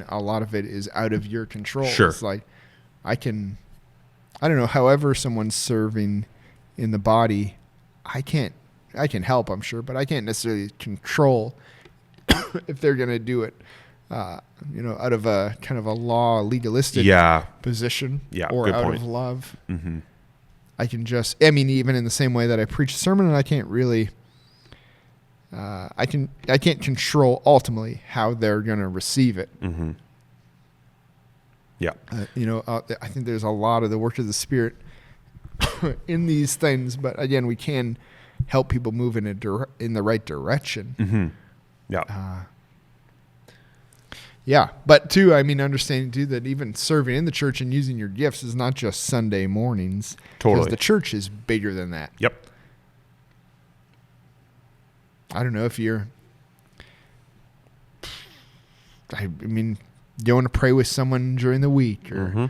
a lot of it is out of your control. Sure. It's like, I don't know, however someone's serving in the body, I can help, I'm sure, but I can't necessarily control if they're going to do it, out of a kind of a legalistic position or out of love. Mm-hmm. I can just, even in the same way that I preach a sermon, and I can't really, I can't control ultimately how they're going to receive it. Mm-hmm. Yeah. I think there's a lot of the work of the Spirit in these things, but again, we can help people move in the right direction. Mm-hmm. Yeah. Yeah, but too, understanding too that even serving in the church and using your gifts is not just Sunday mornings. Totally. Because the church is bigger than that. Yep. I don't know if you want to pray with someone during the week, or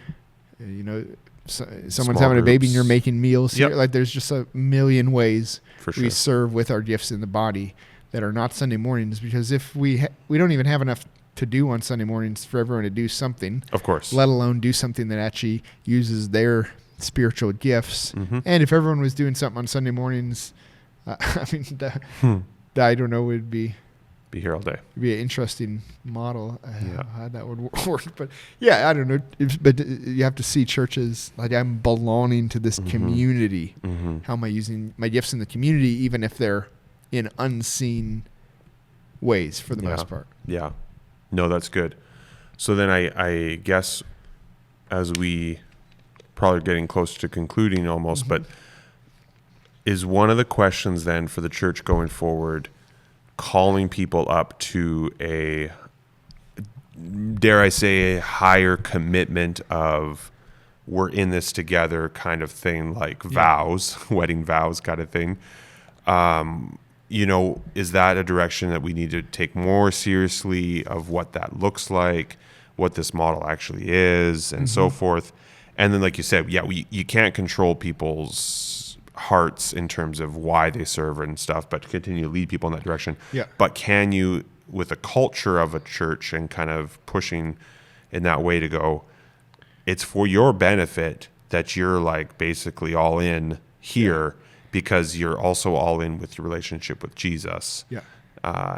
someone's having a baby and you're making meals. Yep. Like there's just a million ways For we sure. serve with our gifts in the body that are not Sunday mornings, because if we don't even have enough to do on Sunday mornings for everyone to do something, of course, let alone do something that actually uses their spiritual gifts. Mm-hmm. And if everyone was doing something on Sunday mornings, I don't know, it'd be here all day. It'd be an interesting model how that would work. But I don't know. But you have to see churches like, I'm belonging to this community. Mm-hmm. How am I using my gifts in the community, even if they're in unseen ways for the most part? Yeah. No, that's good. So then I guess as we probably getting close to concluding almost, but is one of the questions then for the church going forward calling people up to a, dare I say, a higher commitment of we're in this together kind of thing, like vows, wedding vows kind of thing? Is that a direction that we need to take more seriously of what that looks like, what this model actually is, and so forth? And then, like you said, you can't control people's hearts in terms of why they serve and stuff, but continue to lead people in that direction. Yeah. But can you, with a culture of a church and kind of pushing in that way to go, it's for your benefit that you're like basically all in here, because you're also all in with your relationship with Jesus. Yeah.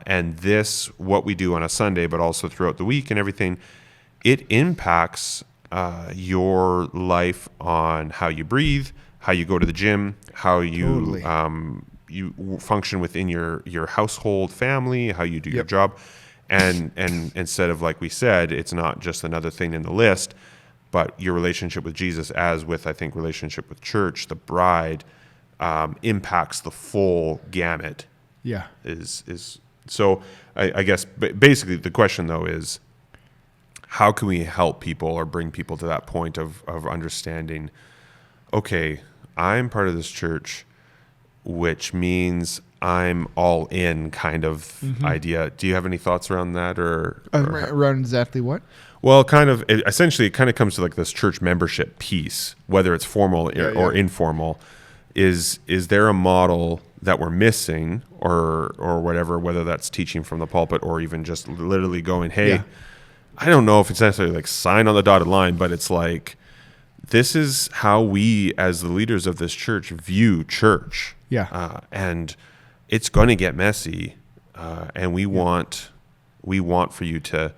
And this, what we do on a Sunday, but also throughout the week and everything, it impacts your life on how you breathe, how you go to the gym, how you you function within your household, family, how you do your job. And instead of, like we said, it's not just another thing in the list, but your relationship with Jesus, as with, I think, relationship with church, the bride, impacts the full gamut. Yeah. So I guess basically the question though is, how can we help people or bring people to that point of understanding, okay, I'm part of this church, which means I'm all in kind of idea. Do you have any thoughts around that, or around exactly what? Well, essentially it kind of comes to like this church membership piece, whether it's formal or informal. Is there a model that we're missing, or whatever, whether that's teaching from the pulpit or even just literally going, hey, I don't know if it's necessarily like sign on the dotted line, but it's like, this is how we as the leaders of this church view church. Yeah. And it's going to get messy. And we want for you to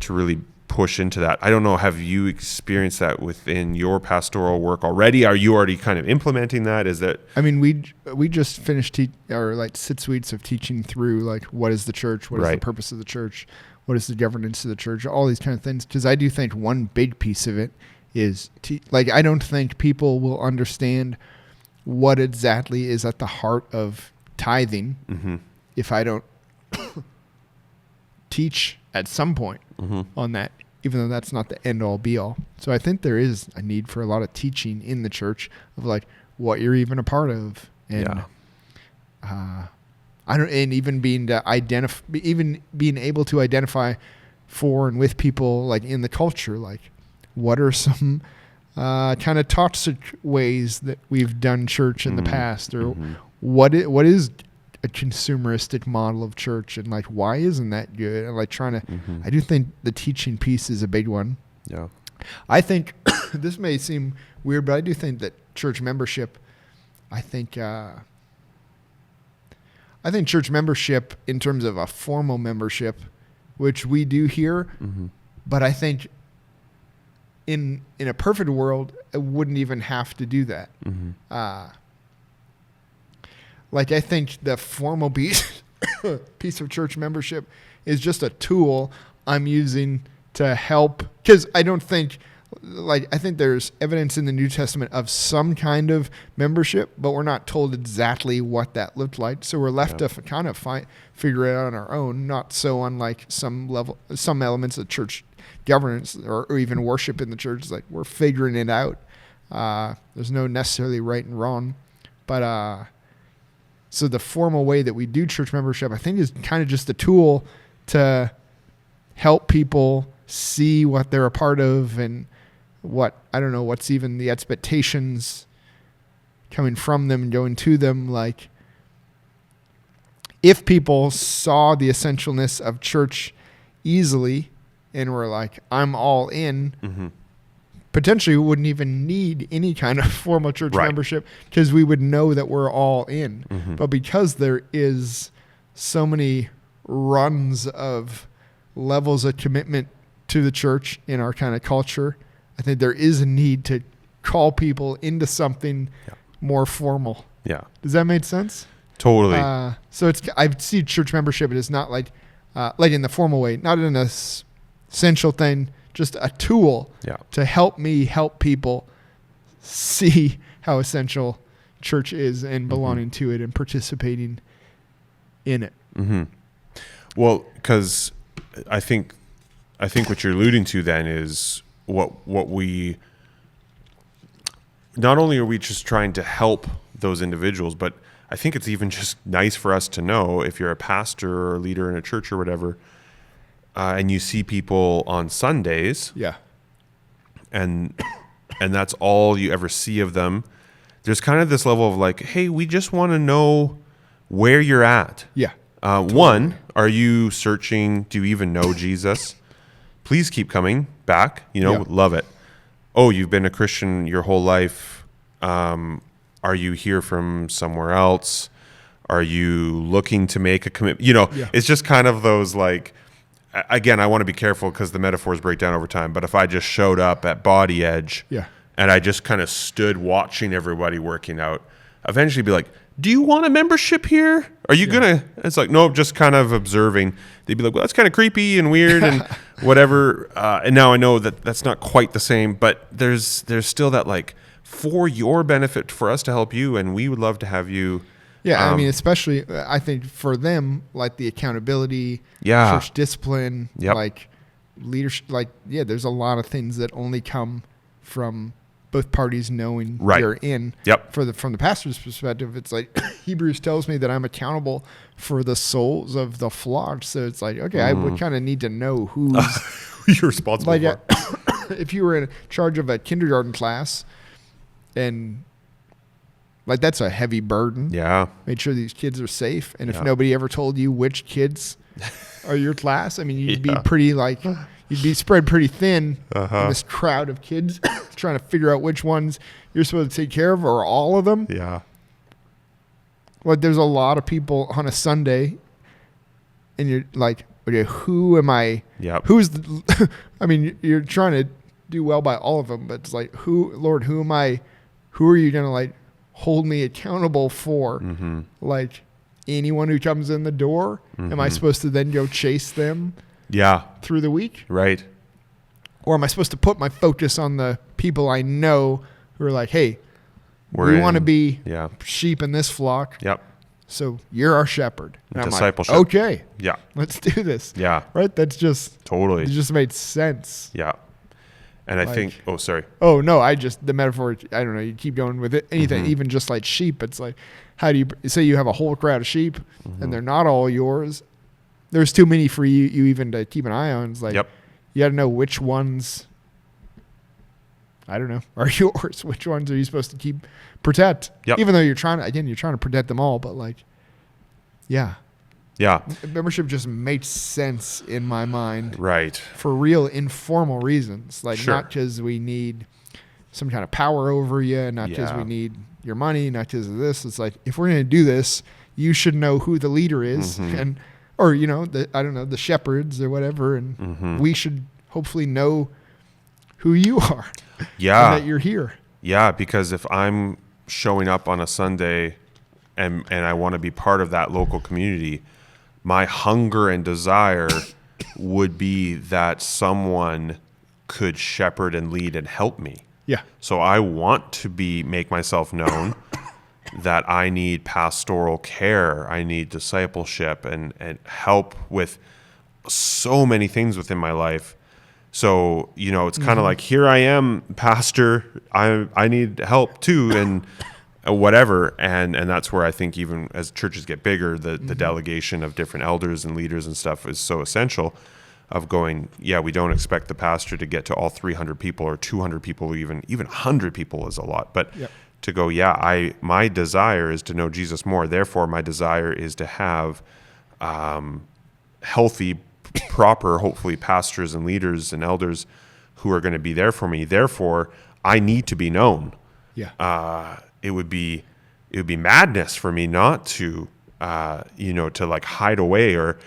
really push into that. I don't know, have you experienced that within your pastoral work already? Are you already kind of implementing that? Is that I mean, we just finished our like 6 weeks of teaching through like what is the church, what is the purpose of the church, what is the governance of the church, all these kind of things. Because I do think one big piece of it is like I don't think people will understand what exactly is at the heart of tithing if I don't teach at some point on that, even though that's not the end all be all. So I think there is a need for a lot of teaching in the church of like what you're even a part of, and and even being able to identify for and with people like in the culture, like what are some kind of toxic ways that we've done church in the past, or what is a consumeristic model of church, and like why isn't that good, and like trying to I do think the teaching piece is a big one. I think this may seem weird, but I do think that church membership, I think church membership in terms of a formal membership, which we do here, but I think in a perfect world it wouldn't even have to do that. Like I think the formal piece of church membership is just a tool I'm using to help, because I don't think, like, I think there's evidence in the New Testament of some kind of membership, but we're not told exactly what that looked like. So we're left to kind of figure it out on our own, not so unlike some elements of church governance or even worship in the church. It's like we're figuring it out. There's no necessarily right and wrong, but so the formal way that we do church membership, I think, is kind of just a tool to help people see what they're a part of and what's even the expectations coming from them and going to them. Like if people saw the essentialness of church easily and were like, I'm all in, potentially we wouldn't even need any kind of formal church membership, because we would know that we're all in. But because there is so many runs of levels of commitment to the church in our kind of culture, I think there is a need to call people into something more formal. Does that make sense? Totally. So I see church membership as not like in the formal way, not an essential thing, just a tool to help me help people see how essential church is and belonging to it and participating in it. Well, because I think what you're alluding to then is what we, not only are we just trying to help those individuals, but I think it's even just nice for us to know, if you're a pastor or a leader in a church or whatever, and you see people on Sundays, and that's all you ever see of them, there's kind of this level of like, hey, we just want to know where you're at. Totally. One, are you searching? Do you even know Jesus? Please keep coming back. Love it. Oh, you've been a Christian your whole life. Are you here from somewhere else? Are you looking to make a commitment? It's just kind of those like, again, I want to be careful because the metaphors break down over time. But if I just showed up at Body Edge and I just kind of stood watching everybody working out, eventually be like, do you want a membership here? Are you going to? It's like, no, just kind of observing. They'd be like, well, that's kind of creepy and weird and whatever. And now I know that that's not quite the same, but there's still that like, for your benefit, for us to help you, and we would love to have you. I mean, especially I think for them, like the accountability, church discipline, like leadership, like, there's a lot of things that only come from both parties knowing you're in. From the pastor's perspective, it's like Hebrews tells me that I'm accountable for the souls of the flock. So it's like, okay, I would kind of need to know who's you're responsible for. If you were in charge of a kindergarten class, and like that's a heavy burden. Make sure these kids are safe. And if nobody ever told you which kids are your class, I mean, you'd be pretty like, you'd be spread pretty thin in this crowd of kids trying to figure out which ones you're supposed to take care of, or all of them. Like there's a lot of people on a Sunday and you're like, okay, who am I? Who's I mean, you're trying to do well by all of them, but it's like, Lord, who am I? Who are you going to like hold me accountable for? Mm-hmm. Like anyone who comes in the door, am I supposed to then go chase them Yeah. through the week? Right. Or am I supposed to put my focus on the people I know who are like, hey, We're we want to in- be Yeah. sheep in this flock, Yep. so you're our shepherd. And I'm like, Discipleship. okay, Yeah. let's do this. Yeah. Right? That's just, it Totally. just made sense. Yeah. And I Like- think, oh, sorry. Oh, no, the metaphor, I don't know, you keep going with it. Anything, even just like sheep, it's like, how do you say you have a whole crowd of sheep and they're not all yours? There's too many for you even to keep an eye on. It's like, Yep. you got to know which ones, I don't know, are yours. Which ones are you supposed to protect? Yep. Even though you're trying to protect them all, but like, yeah. Yeah. Membership just makes sense in my mind Right. for real informal reasons. Like Sure. not because we need some kind of power over you, not because Yeah. we need your money, not because of this. It's like, if we're going to do this, you should know who the leader is and, or, you know, the shepherds or whatever. And we should hopefully know who you are Yeah. and that you're here. Yeah, because if I'm showing up on a Sunday and I want to be part of that local community, my hunger and desire would be that someone could shepherd and lead and help me. Yeah. So I want to make myself known that I need pastoral care, I need discipleship and help with so many things within my life. So, you know, it's kind of like, here I am, pastor, I need help too, and whatever. And that's where I think even as churches get bigger, the delegation of different elders and leaders and stuff is so essential, of going, yeah, we don't expect the pastor to get to all 300 people or 200 people, even 100 people is a lot. But to go, yeah, my desire is to know Jesus more. Therefore, my desire is to have healthy, proper, hopefully, pastors and leaders and elders who are going to be there for me. Therefore, I need to be known. Yeah. It would be madness for me not to, to like hide away. Or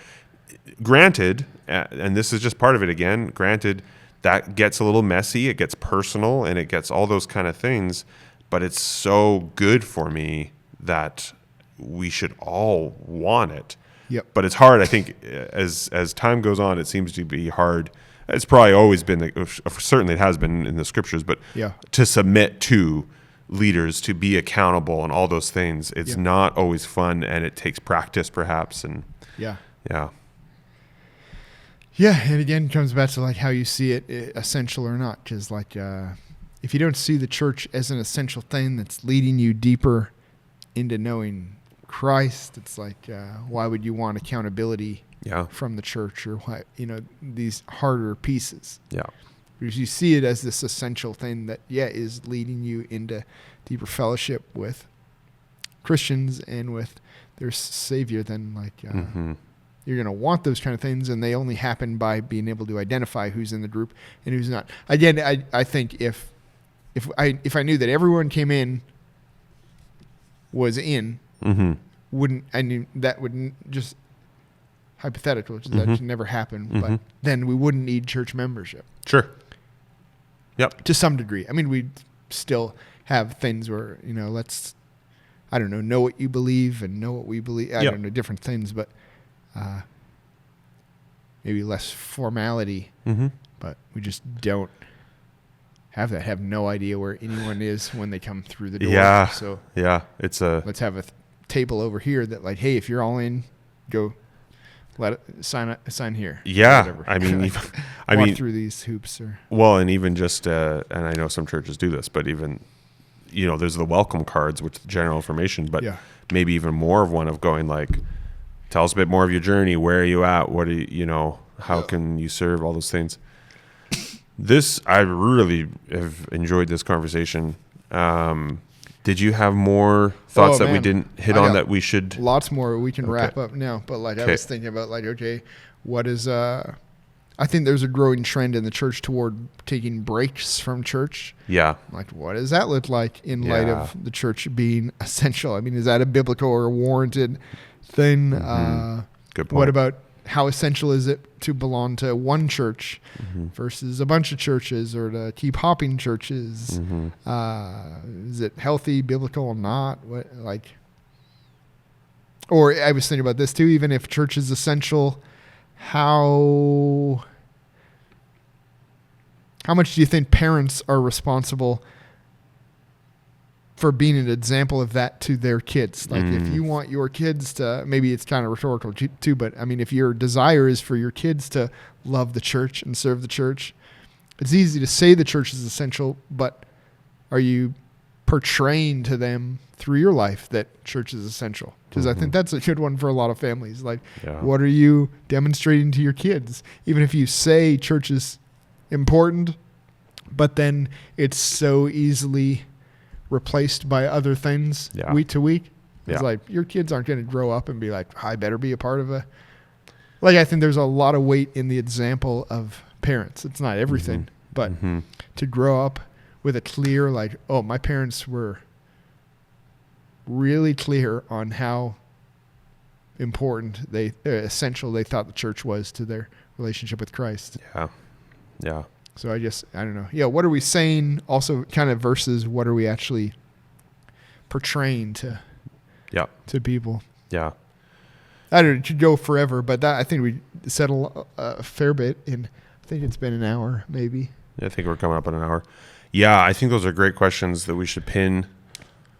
granted, and this is just part of it again, granted, that gets a little messy, it gets personal, and it gets all those kind of things, but it's so good for me that we should all want it. Yep. But it's hard, I think, as time goes on, it seems to be hard. It's probably always been, certainly it has been in the scriptures, but to submit to leaders, to be accountable and all those things, it's not always fun, and it takes practice perhaps. And Yeah, and again, it comes back to like how you see it, essential or not. Because like, if you don't see the church as an essential thing that's leading you deeper into knowing Christ, it's like, why would you want accountability from the church, or why, these harder pieces? Yeah. Because you see it as this essential thing that, is leading you into deeper fellowship with Christians and with their Savior, then like, you're going to want those kind of things, and they only happen by being able to identify who's in the group and who's not. Again, I think if I knew that everyone was in, that wouldn't just hypothetical, that should never happen, but then we wouldn't need church membership. Sure. Yep. To some degree. I mean, we'd still have things where, let's, I don't know what you believe and know what we believe. I don't know, different things, but maybe less formality, but we just don't have that, have no idea where anyone is when they come through the door. Yeah. So let's have a table over here that like, hey, if you're all in, go sign here. Yeah. I mean, walk through these hoops and even just, and I know some churches do this, but even, there's the welcome cards, which is general information, but maybe even more of one of going like, tell us a bit more of your journey. Where are you at? What are you, how can you serve? All those things. I really have enjoyed this conversation. Did you have more thoughts that we didn't hit on that we should? Lots more. We can wrap up now. But like I was thinking about like, okay, what is, I think there's a growing trend in the church toward taking breaks from church. Yeah. Like, what does that look like in light of the church being essential? I mean, is that a biblical or warranted thing? Good point. What about how essential is it to belong to one church versus a bunch of churches, or to keep hopping churches? Is it healthy, biblical, or not? What, like, or I was thinking about this too. Even if church is essential, how much do you think parents are responsible for being an example of that to their kids? Like, if you want your kids to, maybe it's kind of rhetorical too, but I mean, if your desire is for your kids to love the church and serve the church, it's easy to say the church is essential, but are you portraying to them through your life that church is essential? Because I think that's a good one for a lot of families. Like, what are you demonstrating to your kids? Even if you say church is important, but then it's so easily replaced by other things week to week. It's like, your kids aren't going to grow up and be like, I better be a part of a, like, I think there's a lot of weight in the example of parents. It's not everything, but to grow up with a clear, like, oh, my parents were really clear on how important essential they thought the church was to their relationship with Christ. Yeah. So I don't know. Yeah, what are we saying also, kind of, versus what are we actually portraying to people? Yeah. I don't know, it could go forever, but that, I think we said a fair bit in, I think it's been an hour, maybe. Yeah, I think we're coming up on an hour. Yeah, I think those are great questions that we should pin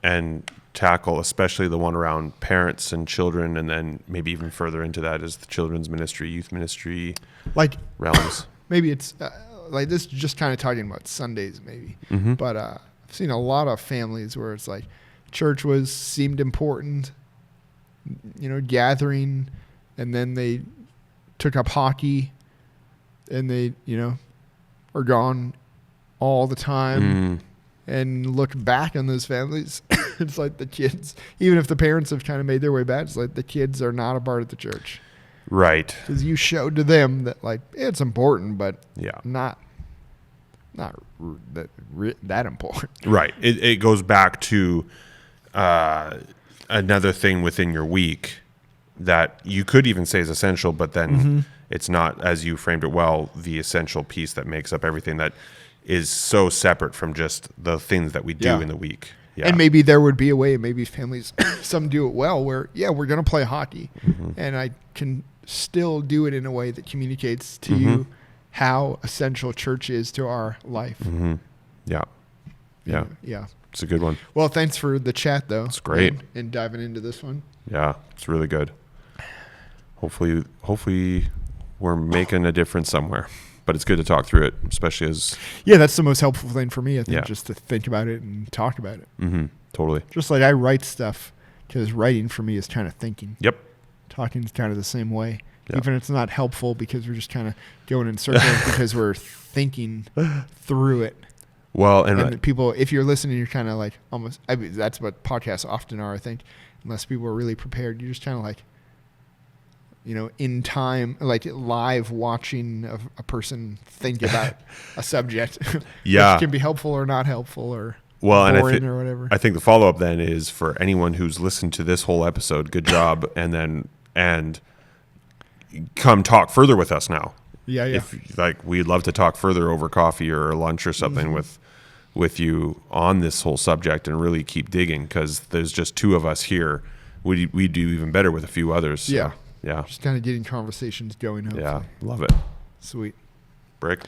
and tackle, especially the one around parents and children, and then maybe even further into that is the children's ministry, youth ministry, like realms. Maybe it's like this, just kind of talking about Sundays maybe, but I've seen a lot of families where it's like church seemed important, gathering, and then they took up hockey, and they are gone all the time, and look back on those families. It's like the kids, even if the parents have kind of made their way back, it's like the kids are not a part of the church. Right. Because you showed to them that, like, it's important, but not that important. Right. It goes back to another thing within your week that you could even say is essential, but then it's not, as you framed it well, the essential piece that makes up everything, that is so separate from just the things that we do in the week. Yeah. And maybe there would be a way, maybe families, some do it well, where, we're going to play hockey, and I can still do it in a way that communicates to you how essential church is to our life. Yeah. It's a good one. Well, thanks for the chat, though. It's great. And diving into this one. Yeah, it's really good. Hopefully we're making a difference somewhere. But it's good to talk through it, especially as... Yeah, that's the most helpful thing for me, I think, just to think about it and talk about it. Totally. Just like I write stuff, because writing for me is kind of thinking. Yep. Talking is kind of the same way. Yep. Even if it's not helpful, because we're just kind of going in circles because we're thinking through it. Well, and people, if you're listening, you're kind of like almost... that's what podcasts often are, I think. Unless people are really prepared, you're just kind of like... in time, like live watching a person think about a subject, which can be helpful or not helpful, or boring or whatever. I think the follow-up then is for anyone who's listened to this whole episode, good job, and come talk further with us now. Yeah. If, like, we'd love to talk further over coffee or lunch or something with you on this whole subject, and really keep digging, because there's just two of us here. We do even better with a few others. So. Yeah. Just kind of getting conversations going. Hopefully. Yeah, love it. Sweet. Brick.